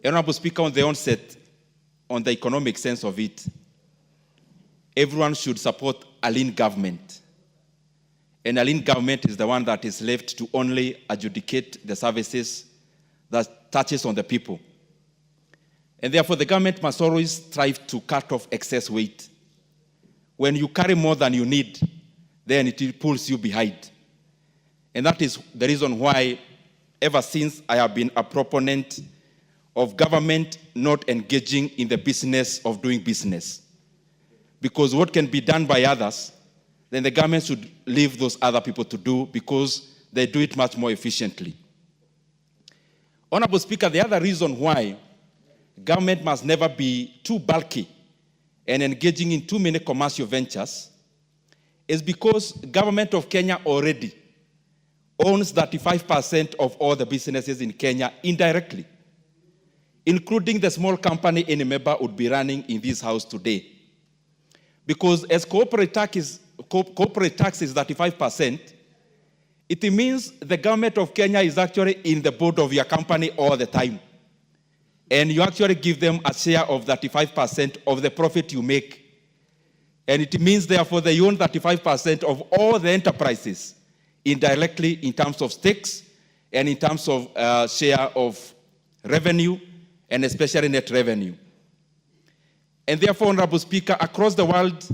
Honorable Speaker, on the onset, on the economic sense of it, everyone should support a lean government. And a lean government is the one that is left to only adjudicate the services that touches on the people. And therefore, the government must always strive to cut off excess weight. When you carry more than you need, then it pulls you behind. And that is the reason why, ever since I have been a proponent of government not engaging in the business of doing business. Because what can be done by others, then the government should leave those other people to do, because they do it much more efficiently. Honorable Speaker, the other reason why government must never be too bulky and engaging in too many commercial ventures is because government of Kenya already owns 35% of all the businesses in Kenya indirectly, including the small company any member would be running in this house today. Because as corporate tax is 35%, it means the government of Kenya is actually in the board of your company all the time. And you actually give them a share of 35% of the profit you make. And it means, therefore, they own 35% of all the enterprises indirectly in terms of stakes and in terms of share of revenue, and especially net revenue. And therefore, Honorable Speaker, across the world,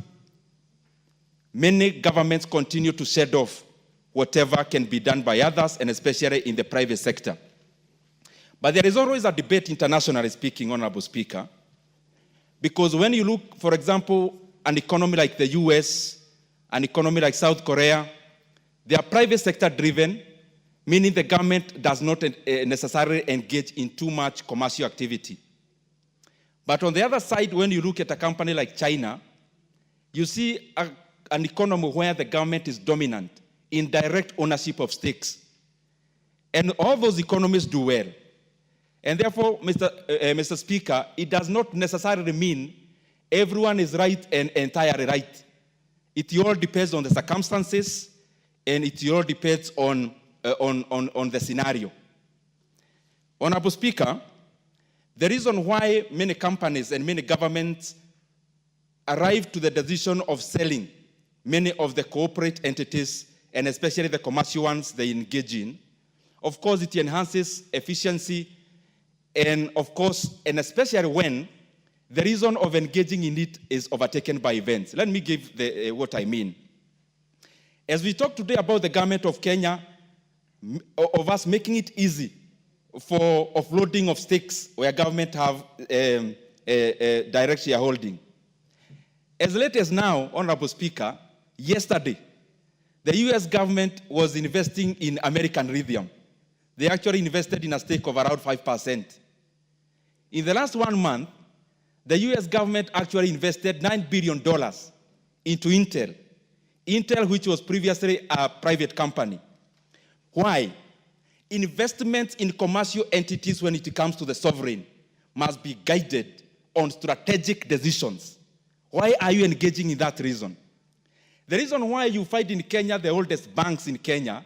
many governments continue to shed off whatever can be done by others, and especially in the private sector. But there is always a debate, internationally speaking, Honorable Speaker, because when you look, for example, an economy like the US, an economy like South Korea, they are private sector driven, meaning the government does not necessarily engage in too much commercial activity. But on the other side, when you look at a company like China, you see an economy where the government is dominant in direct ownership of stakes. And all those economies do well. And therefore, Mr. Speaker, it does not necessarily mean everyone is right and entirely right. It all depends on the circumstances, and it all depends on the scenario. Honorable Speaker, the reason why many companies and many governments arrive to the decision of selling many of the corporate entities, and especially the commercial ones they engage in, of course, it enhances efficiency, and of course, and especially when the reason of engaging in it is overtaken by events. Let me give what I mean. As we talk today about the government of Kenya, of us making it easy for offloading of stakes where government have direct shareholding. As late as now, Honorable Speaker, yesterday, the US government was investing in American lithium. They actually invested in a stake of around 5%. In the last 1 month, the US government actually invested $9 billion into Intel. Intel, which was previously a private company. Why? Investments in commercial entities when it comes to the sovereign must be guided on strategic decisions. Why are you engaging in that reason? The reason why you find in Kenya the oldest banks in Kenya,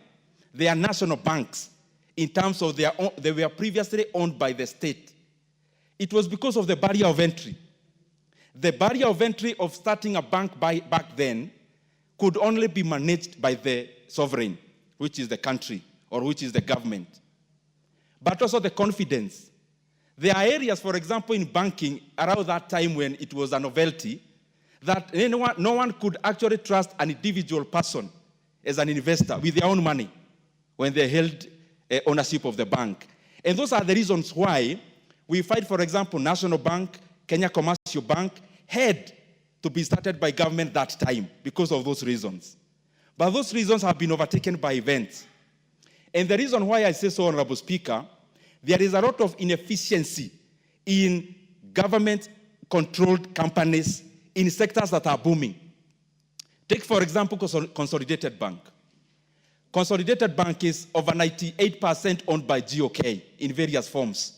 they are national banks in terms of they were previously owned by the state. It was because of the barrier of entry. The barrier of entry of starting a bank back then could only be managed by the sovereign, which is the country, or which is the government. But also the confidence. There are areas, for example, in banking, around that time when it was a novelty, that no one could actually trust an individual person as an investor with their own money when they held ownership of the bank. And those are the reasons why we find, for example, National Bank, Kenya Commercial Bank, had to be started by government that time because of those reasons. But those reasons have been overtaken by events. And the reason why I say so, Honorable Speaker, there is a lot of inefficiency in government-controlled companies in sectors that are booming. Take, for example, Consolidated Bank. Consolidated Bank is over 98% owned by GOK in various forms.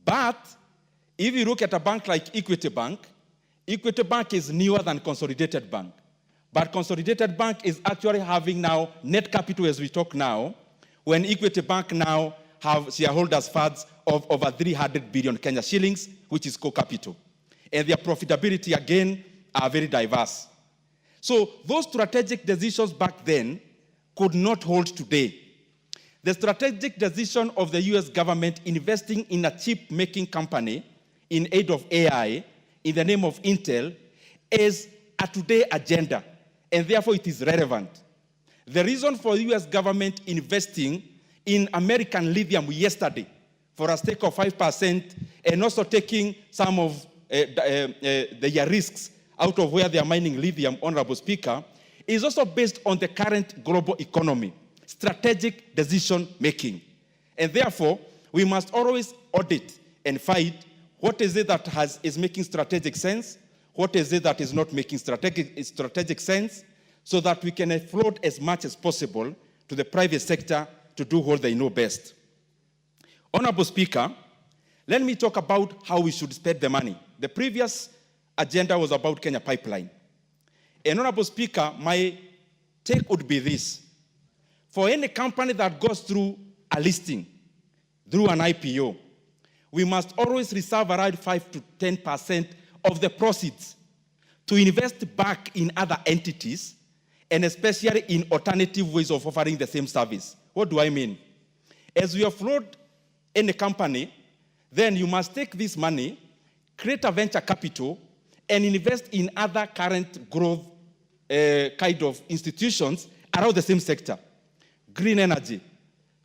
But if you look at a bank like Equity Bank is newer than Consolidated Bank. But Consolidated Bank is actually having now net capital as we talk now, when Equity Bank now have shareholders' funds of over 300 billion Kenya shillings, which is core capital. And their profitability, again, are very diverse. So those strategic decisions back then could not hold today. The strategic decision of the US government investing in a chip-making company in aid of AI in the name of Intel is a today agenda, and therefore it is relevant. The reason for the US government investing in American lithium yesterday for a stake of 5% and also taking some of the risks out of where they are mining lithium, Honorable Speaker, is also based on the current global economy, strategic decision making. And therefore, we must always audit and find what is it that is making strategic sense, what is it that is not making strategic sense, so that we can float as much as possible to the private sector to do what they know best. Honorable Speaker, let me talk about how we should spend the money. The previous agenda was about Kenya Pipeline. And Honorable Speaker, my take would be this. For any company that goes through a listing, through an IPO, we must always reserve around 5 to 10% of the proceeds to invest back in other entities, and especially in alternative ways of offering the same service. What do I mean? As we offload any company, then you must take this money, create a venture capital, and invest in other current growth kind of institutions around the same sector. Green energy,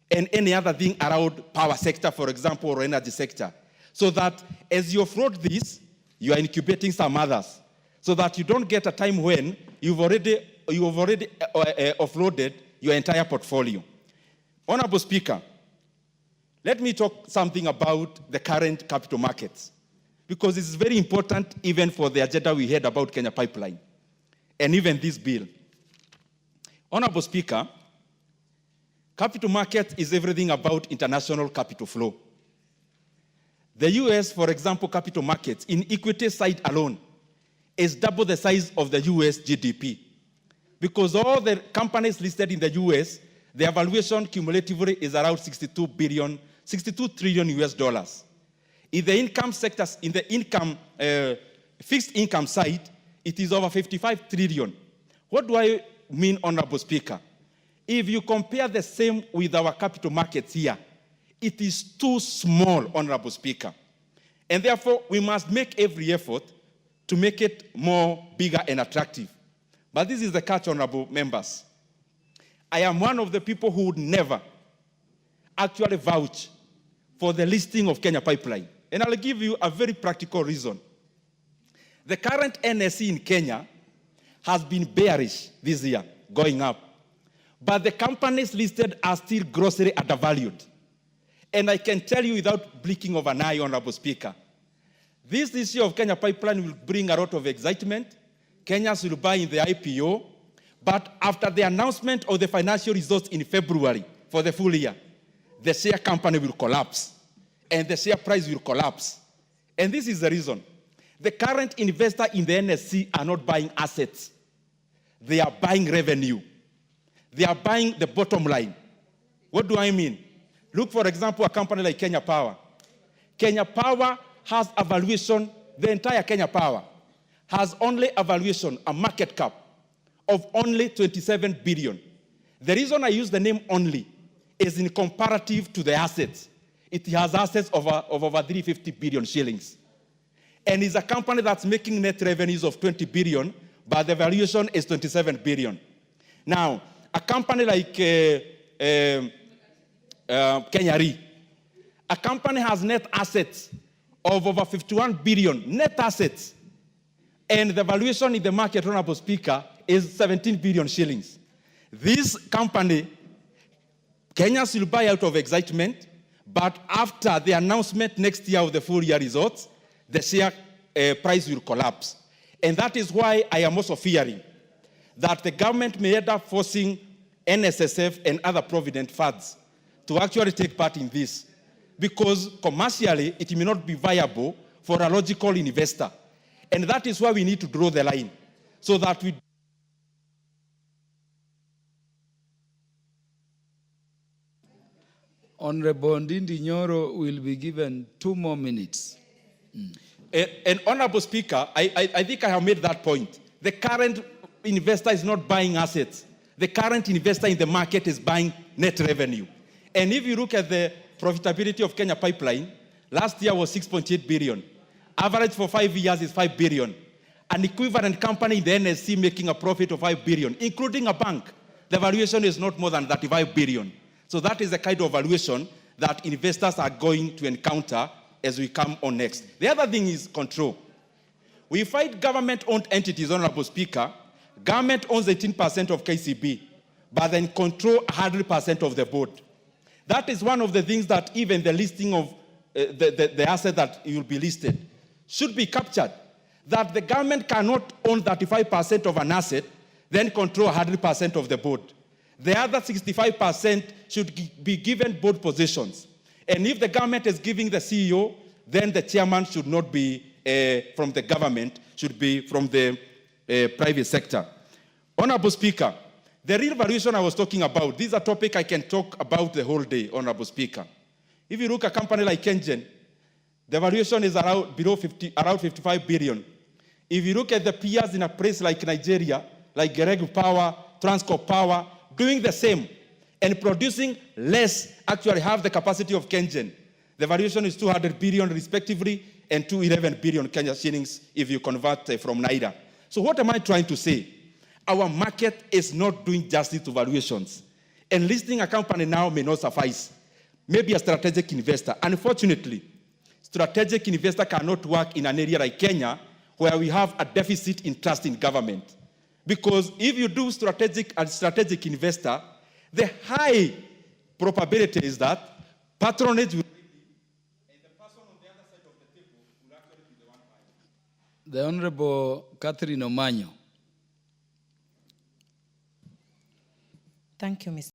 and any other thing around power sector, for example, or energy sector. So that as you offload this, you are incubating some others. So that you don't get a time when you've already offloaded your entire portfolio. Honorable Speaker, let me talk something about the current capital markets, because it's very important even for the agenda we had about Kenya Pipeline, and even this bill. Honorable Speaker, capital market is everything about international capital flow. The US, for example, capital markets in equity side alone is double the size of the US GDP. Because all the companies listed in the US, their valuation cumulatively is around 62 trillion US dollars. In the income sectors, in the fixed income side, it is over 55 trillion. What do I mean, Honorable Speaker? If you compare the same with our capital markets here, it is too small, Honorable Speaker. And therefore, we must make every effort to make it more bigger and attractive. But this is the catch, Honorable members. I am one of the people who would never actually vouch for the listing of Kenya Pipeline. And I'll give you a very practical reason. The current NSE in Kenya has been bearish this year, going up. But the companies listed are still grossly undervalued. And I can tell you without blinking of an eye, Honorable Speaker, this issue of Kenya Pipeline will bring a lot of excitement. Kenyans will buy in the IPO. But after the announcement of the financial results in February for the full year, the share company will collapse. And the share price will collapse. And this is the reason. The current investor in the NSE are not buying assets. They are buying revenue. They are buying the bottom line. What do I mean? Look, for example, a company like Kenya Power. Kenya Power has a valuation, the entire Kenya Power has only a valuation, a market cap of only 27 billion. The reason I use the name only is in comparative to the assets. It has assets of over 350 billion shillings. And it's a company that's making net revenues of 20 billion, but the valuation is 27 billion. Now, a company like Kenya Re, a company has net assets of over 51 billion, net assets. And the valuation in the market, Honorable Speaker, is 17 billion shillings. This company, Kenyans will buy out of excitement, but after the announcement next year of the full year results, the share price will collapse. And that is why I am also fearing that the government may end up forcing NSSF and other provident funds to actually take part in this, because commercially it may not be viable for a logical investor. And that is why we need to draw the line, so that we Honorable Ndindi Nyoro will be given 2 more minutes. And Honorable Speaker, I think I have made that point. The current investor is not buying assets. The current investor in the market is buying net revenue. And if you look at the profitability of Kenya Pipeline, last year was 6.8 billion. Average for 5 years is 5 billion. An equivalent company in the NSE making a profit of 5 billion, including a bank, the valuation is not more than 35 billion. So that is the kind of valuation that investors are going to encounter as we come on next. The other thing is control. We fight government-owned entities, Honorable Speaker. Government owns 18% of KCB, but then control 100% of the board. That is one of the things that even the listing of the asset that will be listed should be captured. That the government cannot own 35% of an asset, then control 100% of the board. The other 65% should be given board positions. And if the government is giving the CEO, then the chairman should not be from the government, should be from the private sector. Honorable Speaker, the real valuation I was talking about, this is a topic I can talk about the whole day, Honorable Speaker. If you look at a company like Kenyans, the valuation is around 55 billion. If you look at the peers in a place like Nigeria, like Geregu Power, Transcorp Power, doing the same and producing less, actually have the capacity of Kenyans. The valuation is 200 billion respectively and 211 billion Kenya shillings if you convert from Naira. So what am I trying to say? Our market is not doing justice to valuations. And listing a company now may not suffice. Maybe a strategic investor. Unfortunately, strategic investor cannot work in an area like Kenya where we have a deficit in trust in government. Because if you do strategic investor, the high probability is that patronage will and the person on the other side of the table will actually be the one buying. The Honorable Catherine Omanyo. Thank you, Mr.